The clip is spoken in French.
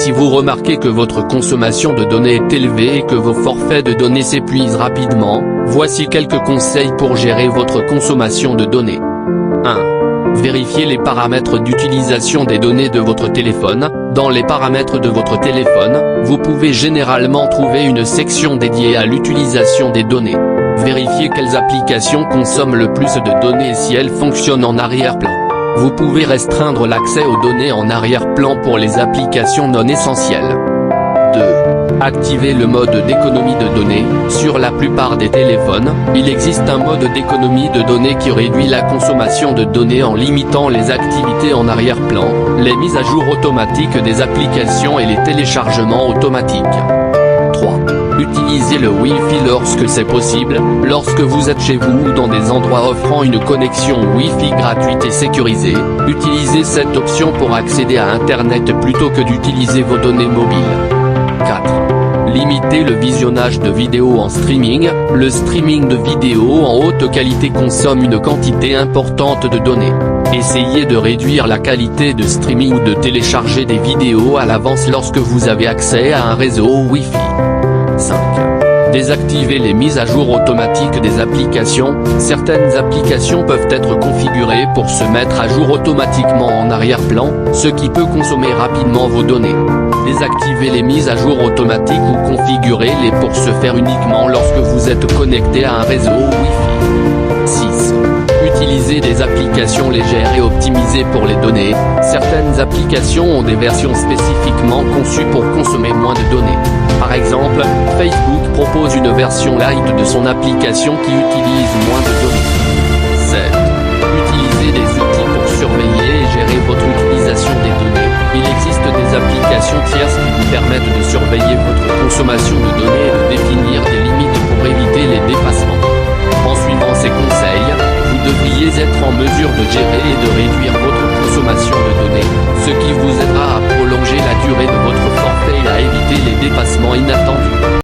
Si vous remarquez que votre consommation de données est élevée et que vos forfaits de données s'épuisent rapidement, voici quelques conseils pour gérer votre consommation de données. 1. Vérifiez les paramètres d'utilisation des données de votre téléphone. Dans les paramètres de votre téléphone, vous pouvez généralement trouver une section dédiée à l'utilisation des données. Vérifiez quelles applications consomment le plus de données et si elles fonctionnent en arrière-plan. Vous pouvez restreindre l'accès aux données en arrière-plan pour les applications non essentielles. 2. Activez le mode d'économie de données. Sur la plupart des téléphones, il existe un mode d'économie de données qui réduit la consommation de données en limitant les activités en arrière-plan, les mises à jour automatiques des applications et les téléchargements automatiques. 3. Utilisez le Wi-Fi lorsque c'est possible. Lorsque vous êtes chez vous ou dans des endroits offrant une connexion Wi-Fi gratuite et sécurisée, utilisez cette option pour accéder à Internet plutôt que d'utiliser vos données mobiles. 4. Limitez le visionnage de vidéos en streaming. Le streaming de vidéos en haute qualité consomme une quantité importante de données. Essayez de réduire la qualité de streaming ou de télécharger des vidéos à l'avance lorsque vous avez accès à un réseau Wi-Fi. 5. Désactivez les mises à jour automatiques des applications. Certaines applications peuvent être configurées pour se mettre à jour automatiquement en arrière-plan, ce qui peut consommer rapidement vos données. Désactivez les mises à jour automatiques ou configurez-les pour se faire uniquement lorsque vous êtes connecté à un réseau Wi-Fi. 6. Utilisez des applications légères et optimisées pour les données. Certaines applications ont des versions spécifiquement conçues pour consommer moins de données. Par exemple, Facebook propose une version light de son application qui utilise moins de données. 7. Utilisez des outils pour surveiller et gérer votre utilisation des données. Il existe des applications tierces qui vous permettent de surveiller votre consommation de données et de définir des limites pour éviter les dépassements. En suivant ces conseils, vous devriez être en mesure de gérer et de réduire votre consommation de données, ce qui vous aidera à prolonger la durée de votre forfait et à éviter les dépassements inattendus.